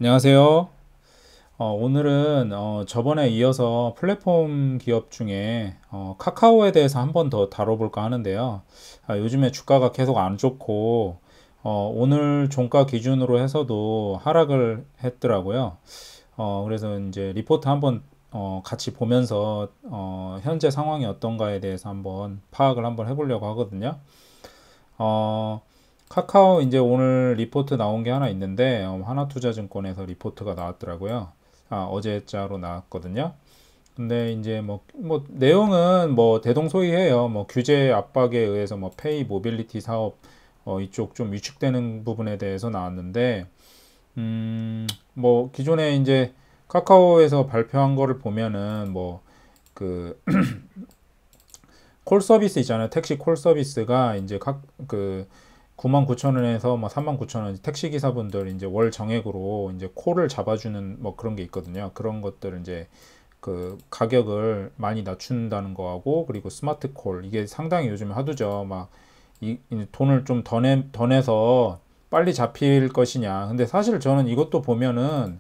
안녕하세요. 오늘은 저번에 이어서 플랫폼 기업 중에 카카오에 대해서 한번 더 다뤄볼까 하는데요. 요즘에 주가가 계속 안 좋고 오늘 종가 기준으로 해서도 하락을 했더라고요. 그래서 이제 리포트 한번 같이 보면서 현재 상황이 어떤가에 대해서 한번 파악을 한번 해보려고 하거든요. 어, 카카오 이제 오늘 리포트 나온 게 하나 있는데 하나투자증권에서 리포트가 나왔더라고요. 어제자로 나왔거든요. 근데 이제 뭐 내용은 뭐 대동소이해요. 뭐 규제 압박에 의해서 뭐 페이 모빌리티 사업 이쪽 좀 위축되는 부분에 대해서 나왔는데 뭐 기존에 이제 카카오에서 발표한 거를 보면은 뭐 그 콜 서비스 있잖아요. 택시 콜 서비스가 이제 그 99,000원에서 뭐 39,000원 택시 기사분들 이제 월 정액으로 이제 콜을 잡아주는 뭐 그런 게 있거든요. 그런 것들 이제 그 가격을 많이 낮춘다는 거하고 그리고 스마트 콜 이게 상당히 요즘 하도죠. 막 이 돈을 좀 더 내서 빨리 잡힐 것이냐. 근데 사실 저는 이것도 보면은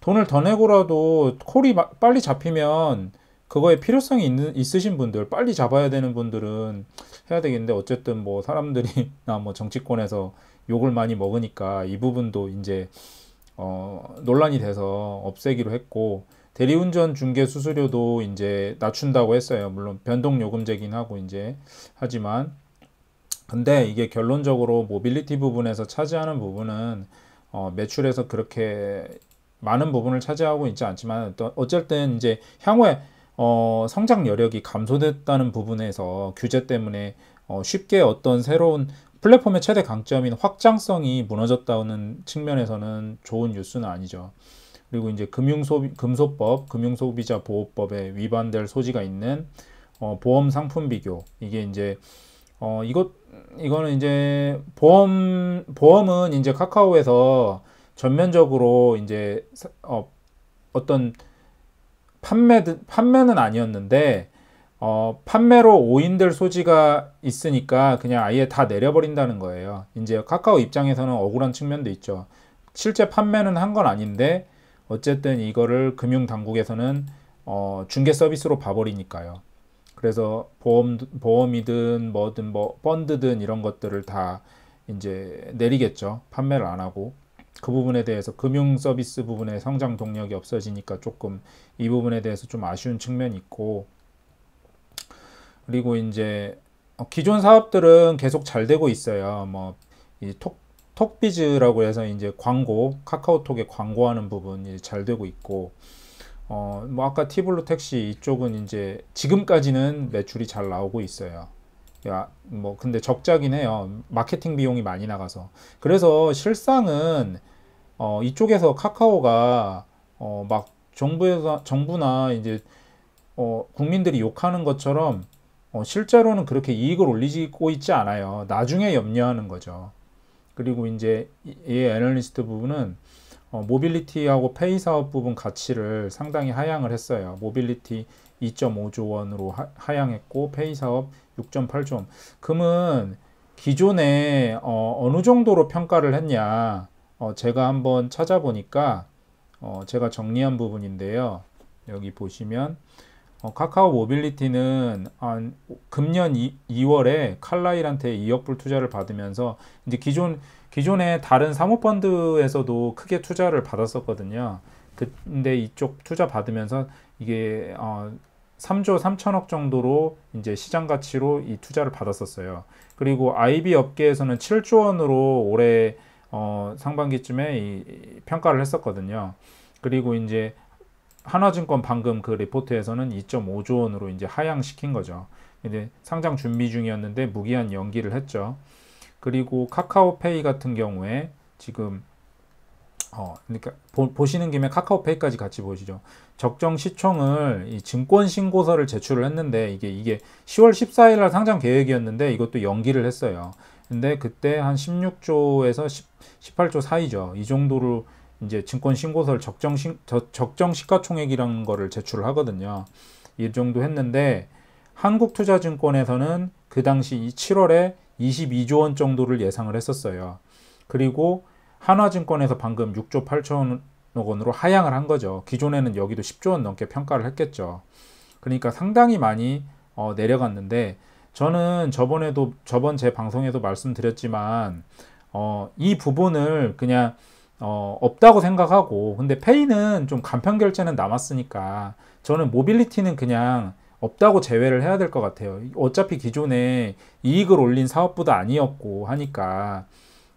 돈을 더 내고라도 콜이 빨리 잡히면 그거에 필요성이 있으신 분들, 빨리 잡아야 되는 분들은 해야 되겠는데, 어쨌든 뭐 사람들이나 뭐 정치권에서 욕을 많이 먹으니까 이 부분도 이제, 논란이 돼서 없애기로 했고, 대리운전 중개 수수료도 이제 낮춘다고 했어요. 물론 변동요금제긴 하고 이제, 하지만, 근데 이게 결론적으로 모빌리티 부분에서 차지하는 부분은, 매출에서 그렇게 많은 부분을 차지하고 있지 않지만, 또 어쨌든 이제 향후에 성장 여력이 감소됐다는 부분에서 규제 때문에 쉽게 어떤 새로운 플랫폼의 최대 강점인 확장성이 무너졌다는 측면에서는 좋은 뉴스는 아니죠. 그리고 이제 금소법, 금융소비자 보호법에 위반될 소지가 있는 보험 상품 비교. 이게 이제 이거는 이제 보험은 이제 카카오에서 전면적으로 이제 어떤 판매는 아니었는데 판매로 오인될 소지가 있으니까 그냥 아예 다 내려버린다는 거예요. 이제 카카오 입장에서는 억울한 측면도 있죠. 실제 판매는 한 건 아닌데 어쨌든 이거를 금융 당국에서는 중개 서비스로 봐버리니까요. 그래서 보험이든 뭐든 뭐 펀드든 이런 것들을 다 이제 내리겠죠. 판매를 안 하고. 그 부분에 대해서 금융 서비스 부분의 성장 동력이 없어지니까 조금 이 부분에 대해서 좀 아쉬운 측면이 있고 그리고 이제 기존 사업들은 계속 잘 되고 있어요. 뭐이 톡비즈라고 해서 이제 광고 카카오톡에 광고하는 부분이 잘 되고 있고 뭐 아까 티블루 택시 이쪽은 이제 지금까지는 매출이 잘 나오고 있어요. 야, 뭐 근데 적자긴 해요. 마케팅 비용이 많이 나가서. 그래서 실상은 이쪽에서 카카오가 막 정부나 이제 국민들이 욕하는 것처럼 실제로는 그렇게 이익을 올리고 있지 않아요. 나중에 염려하는 거죠. 그리고 이제 이 애널리스트 부분은 모빌리티하고 페이 사업 부분 가치를 상당히 하향을 했어요. 모빌리티 2.5조 원으로 하향했고 페이 사업 6.8조 원. 그러면 기존에 어느 정도로 평가를 했냐? 제가 한번 찾아보니까 제가 정리한 부분인데요. 여기 보시면 카카오 모빌리티는 한 금년 2월에 칼라일한테 2억 불 투자를 받으면서 이제 기존에 다른 사모펀드에서도 크게 투자를 받았었거든요. 근데 이쪽 투자 받으면서 이게 3조 3천억 정도로 이제 시장 가치로 이 투자를 받았었어요. 그리고 IB 업계에서는 7조 원으로 올해 상반기쯤에 평가를 했었거든요. 그리고 이제 한화증권 방금 그 리포트에서는 2.5조 원으로 이제 하향시킨 거죠. 이제 상장 준비 중이었는데 무기한 연기를 했죠. 그리고 카카오페이 같은 경우에 지금 그러니까 보시는 김에 카카오페이까지 같이 보시죠. 적정 시총을 이 증권 신고서를 제출을 했는데 이게 10월 14일 날 상장 계획이었는데 이것도 연기를 했어요. 근데 그때 한 16조에서 18조 사이죠. 이 정도로 이제 증권 신고서를 적정 시가총액이라는 거를 제출을 하거든요. 이 정도 했는데 한국투자증권에서는 그 당시 7월에 22조 원 정도를 예상을 했었어요. 그리고 한화증권에서 방금 6조 8천 원으로 하향을 한 거죠. 기존에는 여기도 10조 원 넘게 평가를 했겠죠. 그러니까 상당히 많이 내려갔는데, 저는 저번 제 방송에도 말씀드렸지만 이 부분을 그냥 없다고 생각하고, 근데 페이는 좀 간편 결제는 남았으니까 저는 모빌리티는 그냥 없다고 제외를 해야 될 것 같아요. 어차피 기존에 이익을 올린 사업부도 아니었고 하니까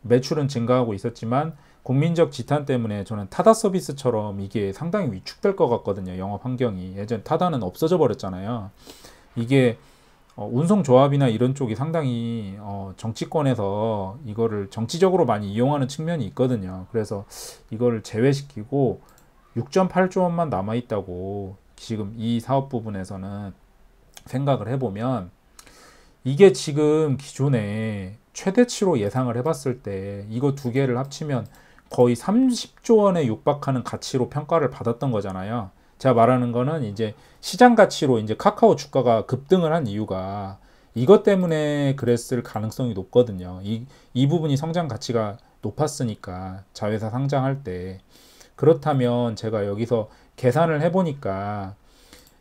매출은 증가하고 있었지만 국민적 지탄 때문에 저는 타다 서비스처럼 이게 상당히 위축될 것 같거든요. 영업 환경이. 예전 타다는 없어져 버렸잖아요. 이게 운송조합이나 이런 쪽이 상당히 정치권에서 이거를 정치적으로 많이 이용하는 측면이 있거든요. 그래서 이거를 제외시키고 6.8조 원만 남아있다고 지금 이 사업 부분에서는 생각을 해보면, 이게 지금 기존에 최대치로 예상을 해봤을 때 이거 두 개를 합치면 거의 30조 원에 육박하는 가치로 평가를 받았던 거잖아요. 제가 말하는 거는 이제 시장 가치로 이제 카카오 주가가 급등을 한 이유가 이것 때문에 그랬을 가능성이 높거든요. 이 부분이 성장 가치가 높았으니까 자회사 상장할 때. 그렇다면 제가 여기서 계산을 해보니까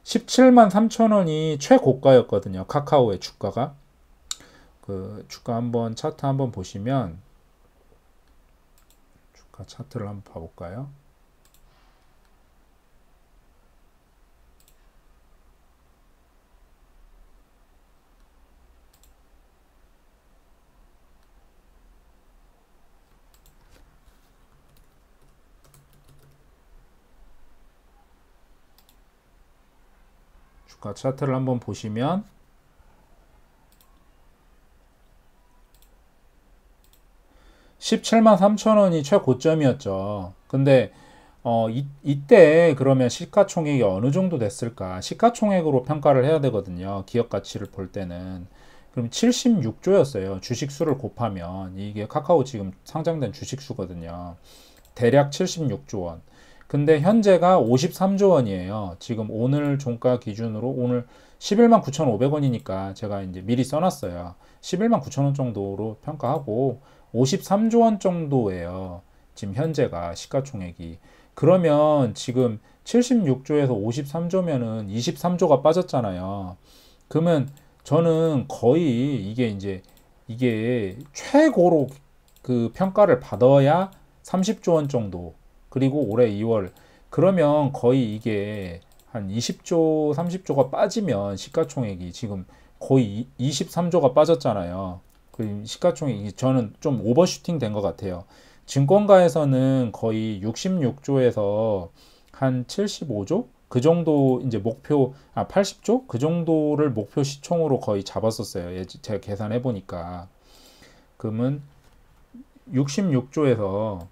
17만 3천 원이 최고가였거든요. 카카오의 주가가. 그 주가 한번 차트 한번 보시면, 주가 차트를 한번 봐볼까요? 주가 차트를 한번 보시면 17만 3천 원이 최고점이었죠. 근데 이때 그러면 시가총액이 어느 정도 됐을까? 시가총액으로 평가를 해야 되거든요. 기업 가치를 볼 때는. 그럼 76조였어요. 주식수를 곱하면. 이게 카카오 지금 상장된 주식수거든요. 대략 76조 원. 근데 현재가 53조 원이에요. 지금 오늘 종가 기준으로 오늘 11만 9,500원이니까 제가 이제 미리 써놨어요. 11만 9천 원 정도로 평가하고 53조 원 정도예요. 지금 현재가 시가총액이. 그러면 지금 76조에서 53조면은 23조가 빠졌잖아요. 그러면 저는 거의 이게 최고로 그 평가를 받아야 30조 원 정도. 그리고 올해 2월. 그러면 거의 이게 한 20조, 30조가 빠지면 시가총액이 지금 거의 23조가 빠졌잖아요. 그 시가총액이 저는 좀 오버슈팅 된 것 같아요. 증권가에서는 거의 66조에서 한 75조? 그 정도 이제 80조? 그 정도를 목표 시총으로 거의 잡았었어요. 제가 계산해 보니까. 그러면 66조에서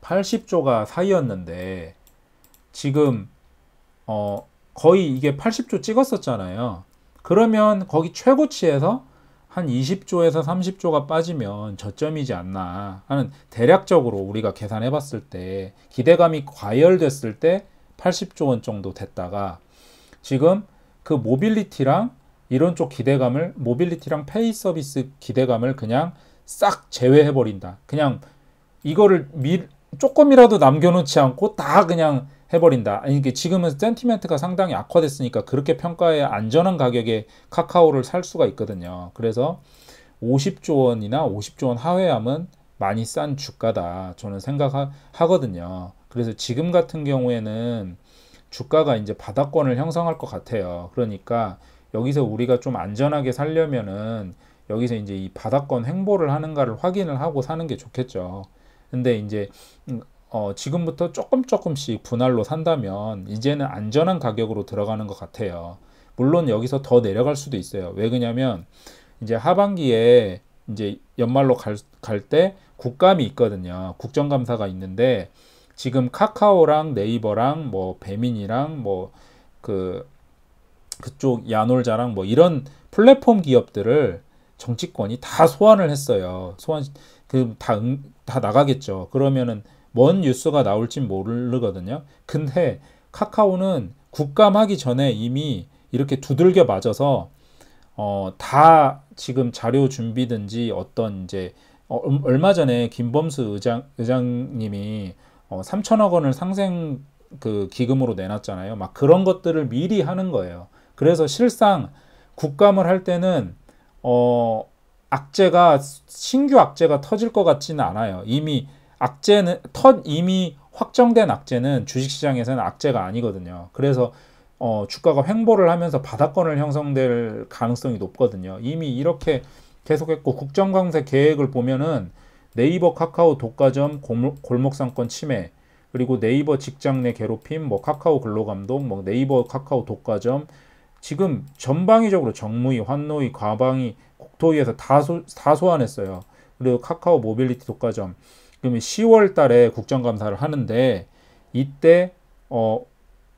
80조가 사이였는데 지금 거의 이게 80조 찍었었잖아요. 그러면 거기 최고치에서 한 20조에서 30조가 빠지면 저점이지 않나 하는, 대략적으로 우리가 계산해 봤을 때 기대감이 과열됐을 때 80조 원 정도 됐다가 지금 그 모빌리티랑 이런 쪽 기대감을, 모빌리티랑 페이 서비스 기대감을 그냥 싹 제외해 버린다. 그냥 이거를 조금이라도 남겨놓지 않고 다 그냥 해버린다. 아니, 이게 지금은 센티멘트가 상당히 악화됐으니까 그렇게 평가의 안전한 가격에 카카오를 살 수가 있거든요. 그래서 50조 원이나 50조 원 하회하면 많이 싼 주가다 저는 생각하거든요. 그래서 지금 같은 경우에는 주가가 이제 바닥권을 형성할 것 같아요. 그러니까 여기서 우리가 좀 안전하게 살려면은 여기서 이제 이 바닥권 횡보를 하는가를 확인을 하고 사는 게 좋겠죠. 근데 이제 지금부터 조금씩 분할로 산다면 이제는 안전한 가격으로 들어가는 것 같아요. 물론 여기서 더 내려갈 수도 있어요. 왜 그러냐면 이제 하반기에 이제 연말로 갈 때 국감이 있거든요. 국정감사가 있는데 지금 카카오랑 네이버랑 뭐 배민이랑 뭐 그쪽 야놀자랑 뭐 이런 플랫폼 기업들을 정치권이 다 소환을 했어요. 다 나가겠죠. 그러면은 뭔 뉴스가 나올진 모르거든요. 근데 카카오는 국감하기 전에 이미 이렇게 두들겨 맞아서 다 지금 자료 준비든지 어떤 이제 얼마 전에 김범수 의장님이 3천억 원을 상생 그 기금으로 내놨잖아요. 막 그런 것들을 미리 하는 거예요. 그래서 실상 국감을 할 때는 악재가 신규 악재가 터질 것 같지는 않아요. 이미 악재는 이미 확정된 악재는 주식시장에서는 악재가 아니거든요. 그래서 주가가 횡보를 하면서 바닥권을 형성될 가능성이 높거든요. 이미 이렇게 계속했고 국정강세 계획을 보면은 네이버 카카오 독과점 골목상권 침해 그리고 네이버 직장 내 괴롭힘 뭐 카카오 근로감독 뭐 네이버 카카오 독과점 지금 전방위적으로 정무위 환노위 과방위 국토위에서 다 소환했어요. 그리고 카카오 모빌리티 독과점 그러면 10월 달에 국정감사를 하는데 이때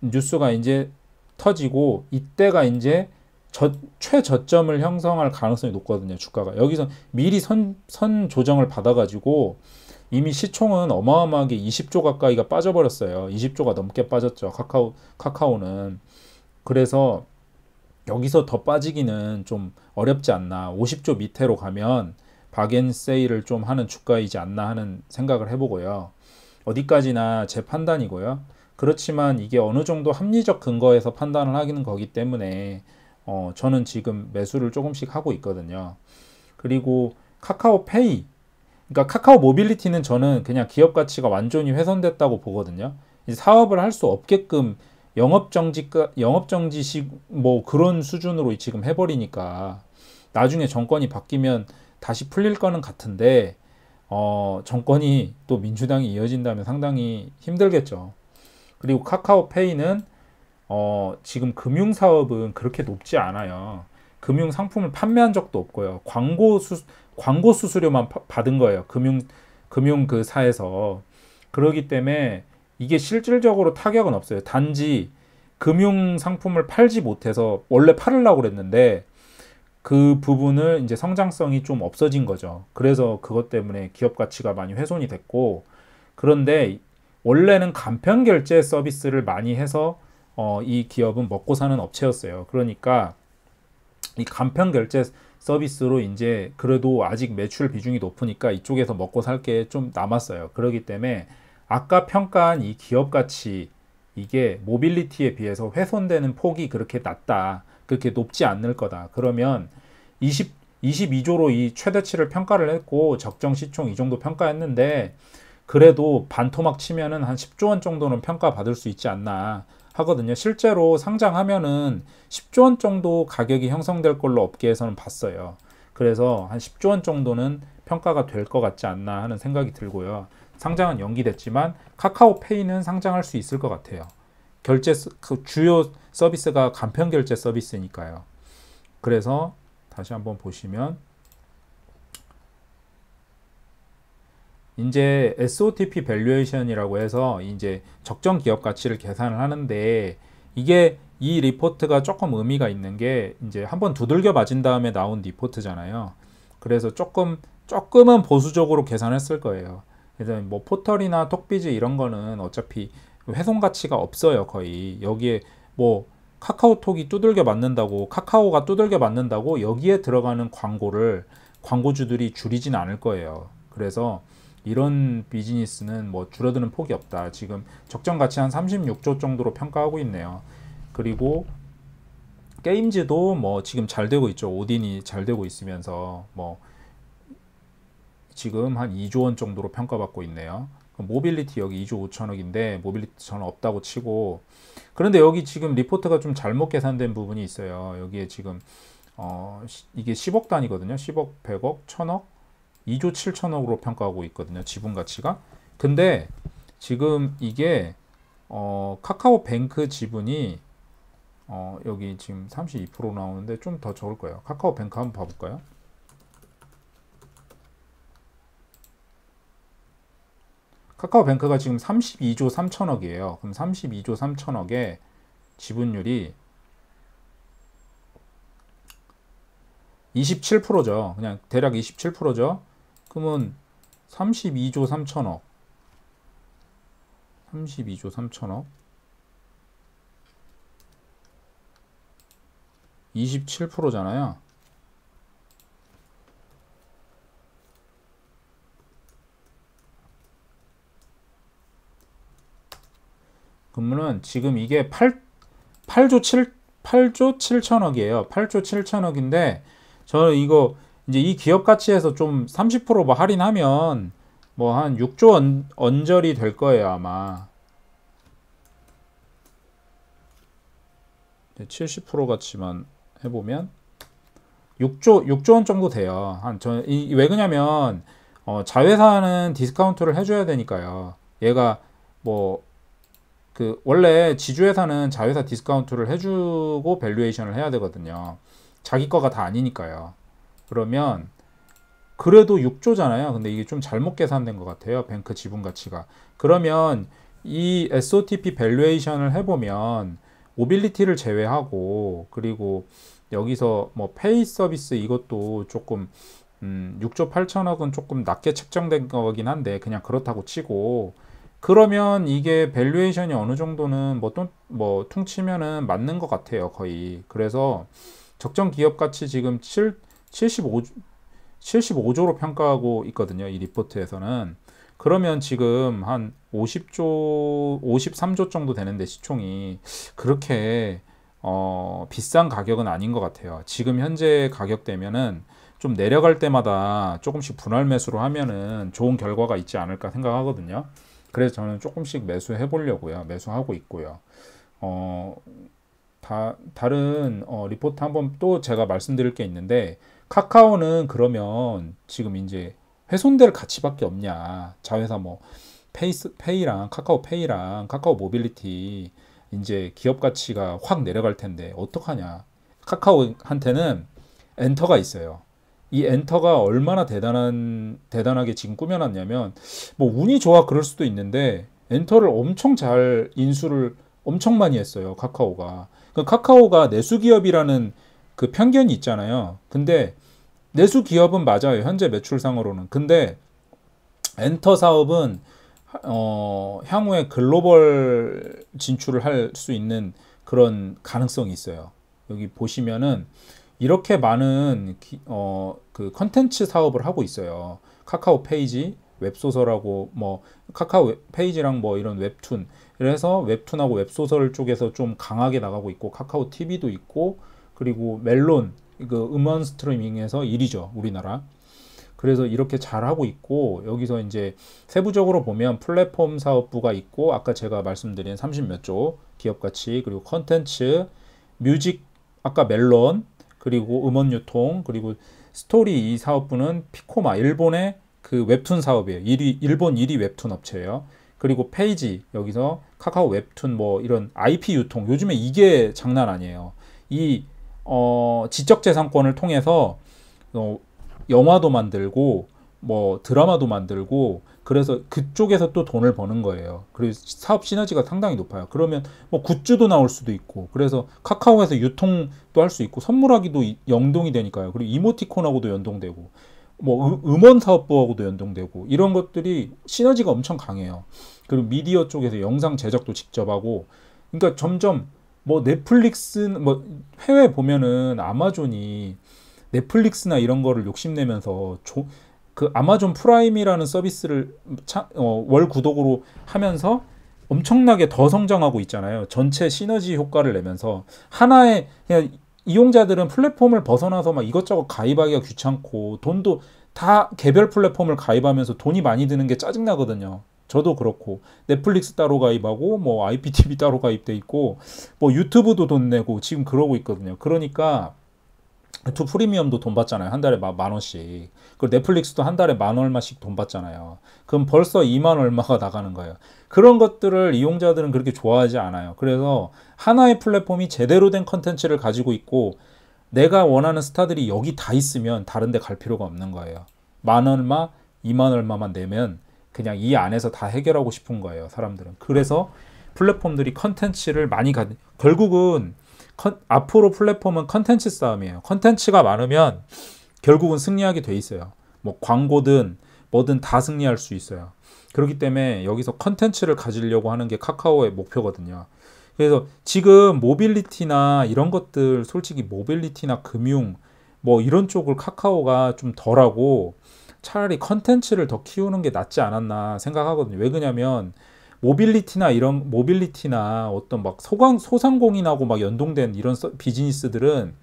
뉴스가 이제 터지고 이때가 이제 최저점을 형성할 가능성이 높거든요. 주가가 여기서 미리 선 조정을 받아가지고 이미 시총은 어마어마하게 20조 가까이가 빠져버렸어요. 20조가 넘게 빠졌죠. 카카오는 그래서 여기서 더 빠지기는 좀 어렵지 않나. 50조 밑으로 가면 박앤세일을 좀 하는 주가이지 않나 하는 생각을 해보고요. 어디까지나 제 판단이고요. 그렇지만 이게 어느 정도 합리적 근거에서 판단을 하기는 거기 때문에 저는 지금 매수를 조금씩 하고 있거든요. 그리고 카카오페이, 그러니까 카카오 모빌리티는 저는 그냥 기업 가치가 완전히 훼손됐다고 보거든요. 이제 사업을 할 수 없게끔 영업정지식 뭐 그런 수준으로 지금 해버리니까 나중에 정권이 바뀌면 다시 풀릴 거는 같은데 정권이 또 민주당이 이어진다면 상당히 힘들겠죠. 그리고 카카오페이는 지금 금융사업은 그렇게 높지 않아요. 금융 상품을 판매한 적도 없고요. 광고 수수료만 받은 거예요. 금융 그 사에서. 그러기 때문에 이게 실질적으로 타격은 없어요. 단지 금융 상품을 팔지 못해서 원래 팔으려고 그랬는데 그 부분을 이제 성장성이 좀 없어진 거죠. 그래서 그것 때문에 기업 가치가 많이 훼손이 됐고 그런데 원래는 간편 결제 서비스를 많이 해서 이 기업은 먹고 사는 업체였어요. 그러니까 이 간편 결제 서비스로 이제 그래도 아직 매출 비중이 높으니까 이쪽에서 먹고 살 게 좀 남았어요. 그렇기 때문에 아까 평가한 이 기업 가치 이게 모빌리티에 비해서 훼손되는 폭이 그렇게 낮다. 그렇게 높지 않을 거다. 그러면 22조로 이 최대치를 평가를 했고 적정 시총 이 정도 평가했는데 그래도 반토막 치면은 한 10조 원 정도는 평가받을 수 있지 않나 하거든요. 실제로 상장하면은 10조 원 정도 가격이 형성될 걸로 업계에서는 봤어요. 그래서 한 10조 원 정도는 평가가 될 것 같지 않나 하는 생각이 들고요. 상장은 연기됐지만 카카오페이는 상장할 수 있을 것 같아요. 그 주요 서비스가 간편 결제 서비스니까요. 그래서 다시 한번 보시면 이제 SOTP 밸류에이션이라고 해서 이제 적정 기업 가치를 계산을 하는데 이게 이 리포트가 조금 의미가 있는 게 이제 한번 두들겨 맞은 다음에 나온 리포트잖아요. 그래서 조금은 보수적으로 계산했을 거예요. 그래서 뭐 포털이나 톡비즈 이런 거는 어차피 훼손 가치가 없어요. 거의 여기에 뭐 카카오톡이 두들겨 맞는다고 카카오가 두들겨 맞는다고 여기에 들어가는 광고를 광고주들이 줄이진 않을 거예요. 그래서 이런 비즈니스는 뭐 줄어드는 폭이 없다. 지금 적정 가치 한 36조 정도로 평가하고 있네요. 그리고 게임즈도 뭐 지금 잘 되고 있죠. 오딘이 잘 되고 있으면서 뭐 지금 한 2조 원 정도로 평가받고 있네요. 모빌리티 여기 2조 5천억인데 모빌리티 저는 없다고 치고 그런데 여기 지금 리포트가 좀 잘못 계산된 부분이 있어요. 여기에 지금 이게 10억 단위거든요. 10억, 100억, 1000억, 2조 7천억으로 평가하고 있거든요. 지분 가치가. 근데 지금 이게 카카오뱅크 지분이 여기 지금 32% 나오는데 좀 더 적을 거예요. 카카오뱅크 한번 봐볼까요? 카카오뱅크가 지금 32조 3천억이에요. 그럼 32조 3천억에 지분율이 27%죠. 그냥 대략 27%죠. 그러면 32조 3천억 32조 3천억 27%잖아요. 그러면은 지금 이게 8조 8조 7천억이에요. 8조 7천억인데 저는 이거 이제 이 기업 가치에서 좀 30%뭐 할인하면 뭐 한 6조 언저리 될 거예요, 아마. 70% 가치만 해보면 6조 원 정도 돼요. 왜 그러냐면 자회사는 디스카운트를 해줘야 되니까요. 얘가 뭐 그 원래 지주회사는 자회사 디스카운트를 해주고 밸류에이션을 해야 되거든요. 자기 거가 다 아니니까요. 그러면 그래도 6조잖아요. 근데 이게 좀 잘못 계산된 것 같아요. 뱅크 지분 가치가. 그러면 이 SOTP 밸류에이션을 해보면 모빌리티를 제외하고 그리고 여기서 뭐 페이 서비스 이것도 조금 6조 8천억은 조금 낮게 책정된 거긴 한데 그냥 그렇다고 치고 그러면 이게 밸류에이션이 어느 정도는 뭐 퉁치면은 맞는 것 같아요. 거의. 그래서 적정 기업 가치 지금 75조로 평가하고 있거든요. 이 리포트에서는. 그러면 지금 한 50조, 53조 정도 되는데 시총이 그렇게 비싼 가격은 아닌 것 같아요. 지금 현재 가격대면은 좀 내려갈 때마다 조금씩 분할 매수로 하면은 좋은 결과가 있지 않을까 생각하거든요. 그래서 저는 조금씩 매수해 보려고요. 매수하고 있고요. 어, 다른 리포트 한번 또 제가 말씀드릴 게 있는데 카카오는 그러면 지금 이제 훼손될 가치밖에 없냐. 자회사 뭐 페이랑 카카오페이랑 카카오 모빌리티 이제 기업 가치가 확 내려갈 텐데 어떡하냐. 카카오한테는 엔터가 있어요. 이 엔터가 얼마나 대단하게 지금 꾸며놨냐면 뭐 운이 좋아 그럴 수도 있는데 엔터를 엄청 잘 인수를 엄청 많이 했어요. 카카오가. 그 카카오가 내수 기업이라는 그 편견이 있잖아요. 근데 내수 기업은 맞아요. 현재 매출상으로는. 근데 엔터 사업은 향후에 글로벌 진출을 할 수 있는 그런 가능성이 있어요. 여기 보시면은 이렇게 많은 그 컨텐츠 사업을 하고 있어요. 카카오 페이지, 웹소설하고 뭐 카카오 페이지랑 뭐 이런 웹툰. 그래서 웹툰하고 웹소설 쪽에서 좀 강하게 나가고 있고 카카오 TV도 있고 그리고 멜론 그 음원 스트리밍에서 1위죠. 우리나라. 그래서 이렇게 잘하고 있고 여기서 이제 세부적으로 보면 플랫폼 사업부가 있고 아까 제가 말씀드린 30 몇 조 기업 가치 그리고 컨텐츠, 뮤직 아까 멜론 그리고 음원 유통 그리고 스토리 이 사업부는 피코마 일본의 그 웹툰 사업이에요. 일본 1위 웹툰 업체예요. 그리고 페이지 여기서 카카오 웹툰 뭐 이런 IP 유통 요즘에 이게 장난 아니에요. 이 지적재산권을 통해서 영화도 만들고 뭐 드라마도 만들고 그래서 그쪽에서 또 돈을 버는 거예요. 그래서 사업 시너지가 상당히 높아요. 그러면 뭐 굿즈도 나올 수도 있고 그래서 카카오에서 유통도 할 수 있고 선물하기도 연동이 되니까요. 그리고 이모티콘하고도 연동되고 뭐 음원 사업부하고도 연동되고 이런 것들이 시너지가 엄청 강해요. 그리고 미디어 쪽에서 영상 제작도 직접 하고 그러니까 점점 뭐 넷플릭스 뭐 해외 보면은 아마존이 넷플릭스나 이런 거를 욕심내면서 그 아마존 프라임이라는 서비스를 월 구독으로 하면서 엄청나게 더 성장하고 있잖아요. 전체 시너지 효과를 내면서 하나의 그냥 이용자들은 플랫폼을 벗어나서 막 이것저것 가입하기가 귀찮고 돈도 다 개별 플랫폼을 가입하면서 돈이 많이 드는 게 짜증나거든요. 저도 그렇고 넷플릭스 따로 가입하고 뭐 IPTV 따로 가입돼 있고 뭐 유튜브도 돈 내고 지금 그러고 있거든요. 그러니까 유튜브 프리미엄도 돈 받잖아요. 한 달에 만 원씩. 그리고 넷플릭스도 한 달에 만 얼마씩 돈 받잖아요. 그럼 벌써 2만 얼마가 나가는 거예요. 그런 것들을 이용자들은 그렇게 좋아하지 않아요. 그래서 하나의 플랫폼이 제대로 된 컨텐츠를 가지고 있고 내가 원하는 스타들이 여기 다 있으면 다른 데 갈 필요가 없는 거예요. 만 얼마, 2만 얼마만 내면 그냥 이 안에서 다 해결하고 싶은 거예요. 사람들은. 그래서 플랫폼들이 컨텐츠를 많이 결국은 앞으로 플랫폼은 컨텐츠 싸움이에요. 컨텐츠가 많으면 결국은 승리하게 돼 있어요. 뭐 광고든 뭐든 다 승리할 수 있어요. 그렇기 때문에 여기서 컨텐츠를 가지려고 하는 게 카카오의 목표거든요. 그래서 지금 모빌리티나 이런 것들 솔직히 모빌리티나 금융 뭐 이런 쪽을 카카오가 좀 덜하고 차라리 컨텐츠를 더 키우는 게 낫지 않았나 생각하거든요. 왜 그러냐면 모빌리티나 이런 모빌리티나 어떤 막 소상공인하고 막 연동된 이런 비즈니스들은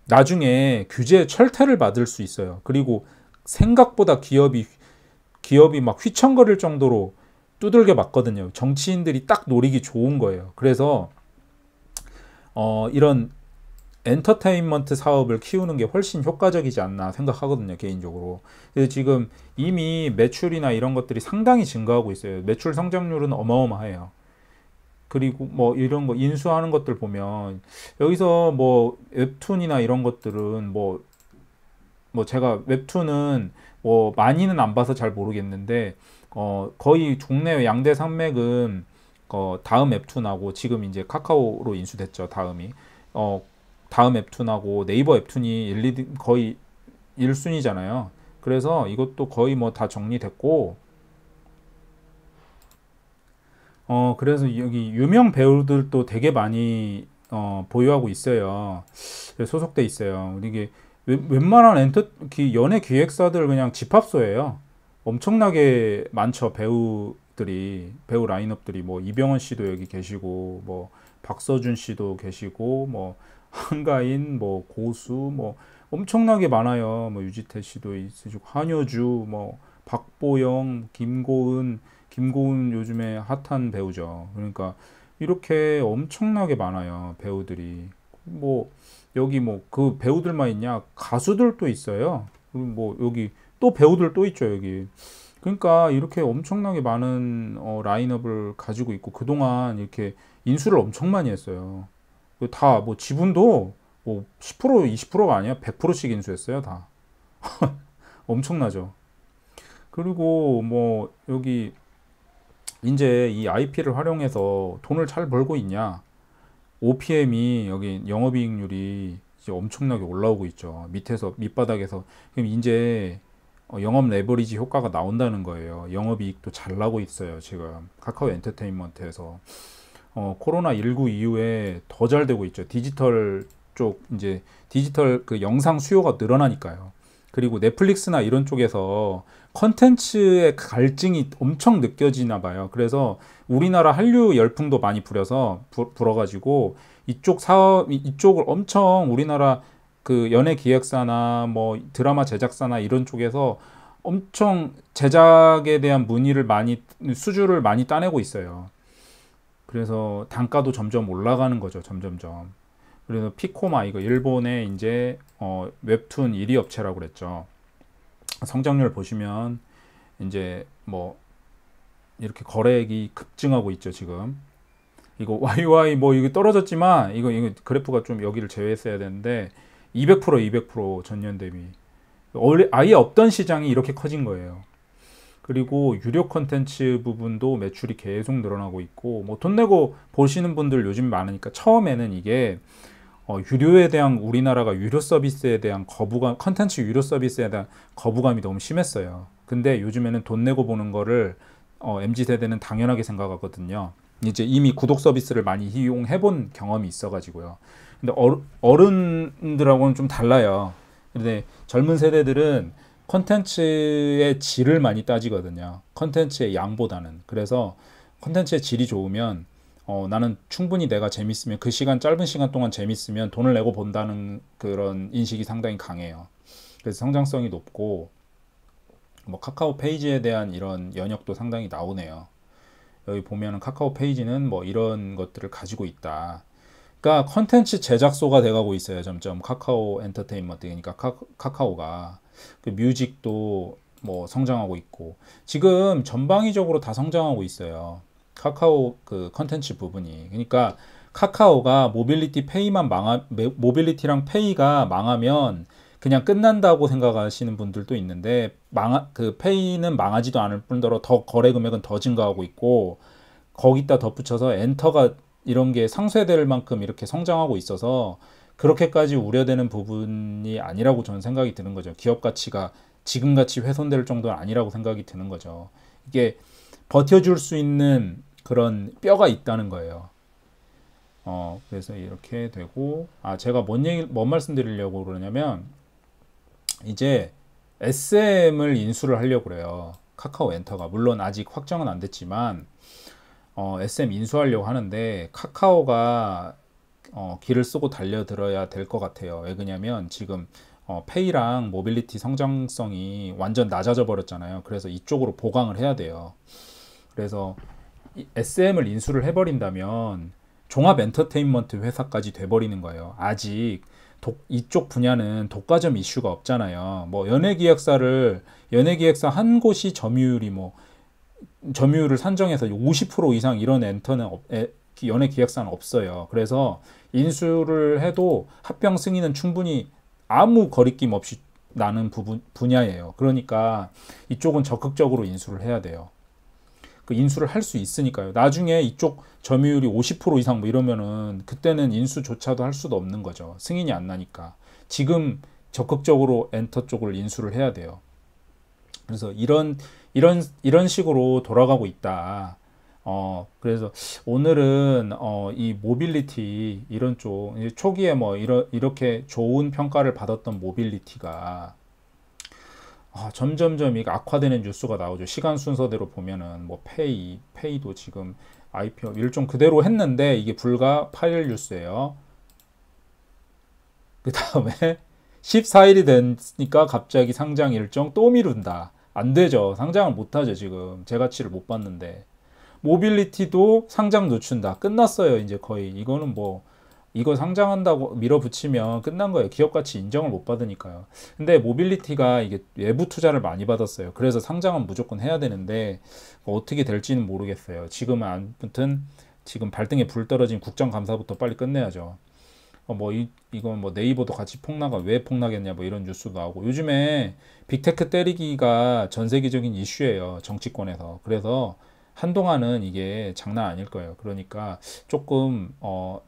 나중에 규제 철퇴를 받을 수 있어요. 그리고 생각보다 기업이 막 휘청거릴 정도로 두들겨 맞거든요. 정치인들이 딱 노리기 좋은 거예요. 그래서 이런 엔터테인먼트 사업을 키우는 게 훨씬 효과적이지 않나 생각하거든요, 개인적으로. 그래서 지금 이미 매출이나 이런 것들이 상당히 증가하고 있어요. 매출 성장률은 어마어마해요. 그리고 뭐 이런 거 인수하는 것들 보면 여기서 뭐 웹툰이나 이런 것들은 뭐 제가 웹툰은 뭐 많이는 안 봐서 잘 모르겠는데 거의 국내 양대 산맥은 다음 웹툰하고 지금 이제 카카오로 인수됐죠. 어, 다음 웹툰하고 네이버 웹툰이 거의 1순위잖아요. 그래서 이것도 거의 뭐 다 정리됐고 그래서 여기 유명 배우들도 되게 많이 보유하고 있어요. 소속돼 있어요. 이게 웬만한 연예 기획사들 그냥 집합소예요. 엄청나게 많죠. 배우 라인업들이 뭐 이병헌 씨도 여기 계시고 뭐 박서준 씨도 계시고 뭐 한가인 뭐 고수 뭐 엄청나게 많아요. 뭐 유지태 씨도 있으시고 한효주 뭐 박보영 김고은 요즘에 핫한 배우죠. 그러니까 이렇게 엄청나게 많아요. 배우들이. 뭐 여기 뭐 그 배우들만 있냐? 가수들도 있어요. 그리고 뭐 여기 또 배우들 또 있죠, 여기. 그러니까 이렇게 엄청나게 많은 라인업을 가지고 있고 그동안 이렇게 인수를 엄청 많이 했어요. 다 뭐 지분도 뭐 10% 20%가 아니야. 100%씩 인수했어요, 다. 엄청나죠. 그리고 뭐 여기 이제 이 IP를 활용해서 돈을 잘 벌고 있냐? OPM이 여기 영업이익률이 이제 엄청나게 올라오고 있죠. 밑바닥에서. 그럼 이제 영업 레버리지 효과가 나온다는 거예요. 영업이익도 잘 나고 있어요. 지금 카카오 엔터테인먼트에서. 코로나19 이후에 더 잘 되고 있죠. 이제 디지털 그 영상 수요가 늘어나니까요. 그리고 넷플릭스나 이런 쪽에서 컨텐츠의 갈증이 엄청 느껴지나 봐요. 그래서 우리나라 한류 열풍도 많이 불어가지고 이쪽을 엄청 우리나라 그 연예 기획사나 뭐 드라마 제작사나 이런 쪽에서 엄청 제작에 대한 수주를 많이 따내고 있어요. 그래서 단가도 점점 올라가는 거죠, 점점점. 그래서 피코마 이거 일본의 이제 웹툰 1위 업체라고 그랬죠. 성장률 보시면 이제 뭐 이렇게 거래액이 급증하고 있죠, 지금. 이거 YY 뭐 이거 떨어졌지만 이거 그래프가 좀 여기를 제외했어야 되는데 200% 전년 대비. 아예 없던 시장이 이렇게 커진 거예요. 그리고 유료 컨텐츠 부분도 매출이 계속 늘어나고 있고 뭐 돈 내고 보시는 분들 요즘 많으니까 처음에는 이게 유료에 대한 우리나라가 유료 서비스에 대한 컨텐츠 유료 서비스에 대한 거부감이 너무 심했어요. 근데 요즘에는 돈 내고 보는 거를 MZ 세대는 당연하게 생각하거든요. 이제 이미 구독 서비스를 많이 이용해 본 경험이 있어가지고요. 근데 어른들하고는 좀 달라요. 근데 젊은 세대들은 컨텐츠의 질을 많이 따지거든요. 컨텐츠의 양보다는. 그래서 컨텐츠의 질이 좋으면 나는 충분히 내가 재밌으면 짧은 시간 동안 재밌으면 돈을 내고 본다는 그런 인식이 상당히 강해요. 그래서 성장성이 높고 뭐 카카오 페이지에 대한 이런 연역도 상당히 나오네요. 여기 보면은 카카오 페이지는 뭐 이런 것들을 가지고 있다. 그러니까 컨텐츠 제작소가 돼가고 있어요. 점점 카카오 엔터테인먼트 그러니까 카카오가 그 뮤직도 뭐 성장하고 있고 지금 전방위적으로 다 성장하고 있어요. 카카오 그 컨텐츠 부분이. 그러니까 카카오가 모빌리티랑 페이가 망하면 그냥 끝난다고 생각하시는 분들도 있는데 그 페이는 망하지도 않을 뿐더러 더 거래 금액은 더 증가하고 있고 거기다 덧붙여서 엔터가 이런 게 상쇄될 만큼 이렇게 성장하고 있어서 그렇게까지 우려되는 부분이 아니라고 저는 생각이 드는 거죠. 기업 가치가 지금같이 훼손될 정도는 아니라고 생각이 드는 거죠. 이게 버텨줄 수 있는 그런 뼈가 있다는 거예요. 그래서 이렇게 되고, 제가 뭔 말씀드리려고 그러냐면, 이제 SM을 인수를 하려고 그래요. 카카오 엔터가. 물론 아직 확정은 안 됐지만 SM 인수하려고 하는데 카카오가 기를 쓰고 달려들어야 될 것 같아요. 왜 그러냐면 지금 페이랑 모빌리티 성장성이 완전 낮아져 버렸잖아요. 그래서 이쪽으로 보강을 해야 돼요. 그래서 SM을 인수를 해버린다면 종합 엔터테인먼트 회사까지 돼버리는 거예요. 아직 이쪽 분야는 독과점 이슈가 없잖아요. 뭐 연예기획사 한 곳이 점유율을 산정해서 50% 이상 이런 연예기획사는 없어요. 그래서 인수를 해도 합병 승인은 충분히 아무 거리낌 없이 나는 분야예요. 그러니까 이쪽은 적극적으로 인수를 해야 돼요. 그 인수를 할 수 있으니까요. 나중에 이쪽 점유율이 50% 이상 뭐 이러면은 그때는 인수조차도 할 수도 없는 거죠. 승인이 안 나니까. 지금 적극적으로 엔터 쪽을 인수를 해야 돼요. 그래서 이런 식으로 돌아가고 있다. 그래서 오늘은 이 모빌리티 이런 쪽 초기에 뭐 이렇게 좋은 평가를 받았던 모빌리티가 점점점 이게 악화되는 뉴스가 나오죠. 시간 순서대로 보면은 뭐 페이도 지금 IPO 일종 그대로 했는데 이게 불과 8일 뉴스예요. 그 다음에 14일이 되니까 갑자기 상장 일정 또 미룬다. 안 되죠. 상장을 못 하죠. 지금 제 가치를 못 봤는데. 모빌리티도 상장 늦춘다. 끝났어요. 이제 거의. 이거는 뭐 이거 상장한다고 밀어붙이면 끝난 거예요. 기업 가치 인정을 못 받으니까요. 근데 모빌리티가 이게 외부 투자를 많이 받았어요. 그래서 상장은 무조건 해야 되는데 어떻게 될지는 모르겠어요. 지금은 아무튼 지금 발등에 불 떨어진 국정감사부터 빨리 끝내야죠. 이건 뭐 네이버도 같이 폭락가 왜 폭락했냐 뭐 이런 뉴스도 나오고 요즘에 빅테크 때리기가 전 세계적인 이슈예요. 정치권에서. 그래서 한동안은 이게 장난 아닐 거예요. 그러니까 조금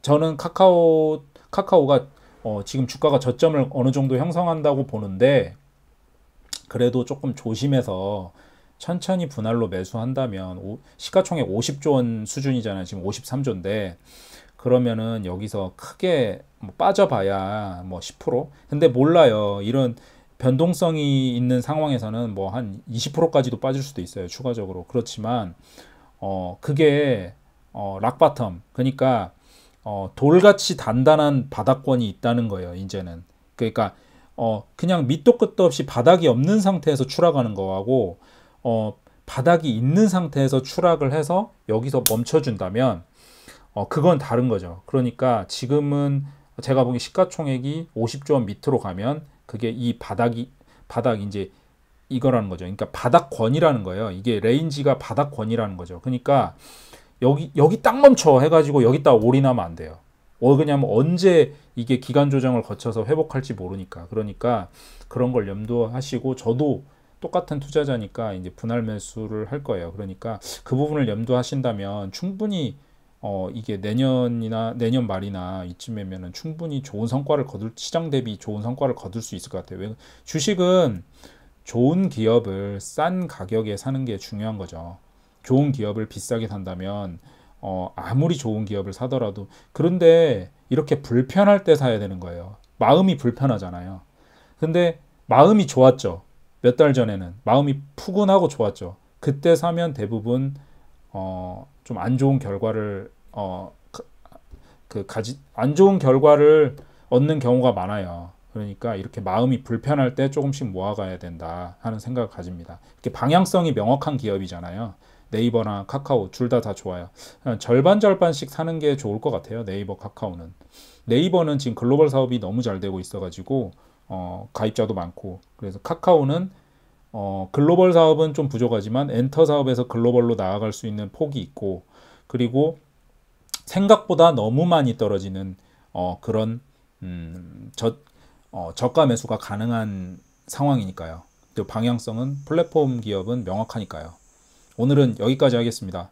저는 카카오가 지금 주가가 저점을 어느 정도 형성한다고 보는데 그래도 조금 조심해서 천천히 분할로 매수한다면 시가총액 50조 원 수준이잖아요. 지금 53조인데 그러면은 여기서 크게 뭐 빠져봐야 뭐 10%? 근데 몰라요. 이런 변동성이 있는 상황에서는 뭐 한 20%까지도 빠질 수도 있어요. 추가적으로. 그렇지만 그게 락바텀. 그러니까 돌같이 단단한 바닥권이 있다는 거예요. 이제는. 그러니까 그냥 밑도 끝도 없이 바닥이 없는 상태에서 추락하는 거하고 바닥이 있는 상태에서 추락을 해서 여기서 멈춰준다면 그건 다른 거죠. 그러니까 지금은 제가 보기 시가총액이 50조 원 밑으로 가면 그게 이 바닥 이제 이거라는 거죠. 그러니까 바닥권이라는 거예요. 이게 레인지가 바닥권이라는 거죠. 그러니까 여기 딱 멈춰 해가지고 여기다가 올인하면 안 돼요. 왜냐면 언제 이게 기간 조정을 거쳐서 회복할지 모르니까. 그러니까 그런 걸 염두하시고 저도 똑같은 투자자니까 이제 분할 매수를 할 거예요. 그러니까 그 부분을 염두하신다면 충분히 이게 내년 말이나 이쯤이면은 충분히 좋은 성과를 시장 대비 좋은 성과를 거둘 수 있을 것 같아요. 왜? 주식은 좋은 기업을 싼 가격에 사는 게 중요한 거죠. 좋은 기업을 비싸게 산다면 아무리 좋은 기업을 사더라도 그런데 이렇게 불편할 때 사야 되는 거예요. 마음이 불편하잖아요. 근데 마음이 좋았죠. 몇 달 전에는 마음이 푸근하고 좋았죠. 그때 사면 대부분 좀 안 좋은 결과를 안 좋은 결과를 얻는 경우가 많아요. 그러니까 이렇게 마음이 불편할 때 조금씩 모아가야 된다 하는 생각을 가집니다. 이렇게 방향성이 명확한 기업이잖아요. 네이버나 카카오 둘 다 좋아요. 절반씩 사는 게 좋을 것 같아요. 네이버, 카카오는. 네이버는 지금 글로벌 사업이 너무 잘 되고 있어가지고 가입자도 많고 그래서 카카오는 글로벌 사업은 좀 부족하지만 엔터 사업에서 글로벌로 나아갈 수 있는 폭이 있고 그리고 생각보다 너무 많이 떨어지는 그런 저가 매수가 가능한 상황이니까요. 또 방향성은 플랫폼 기업은 명확하니까요. 오늘은 여기까지 하겠습니다.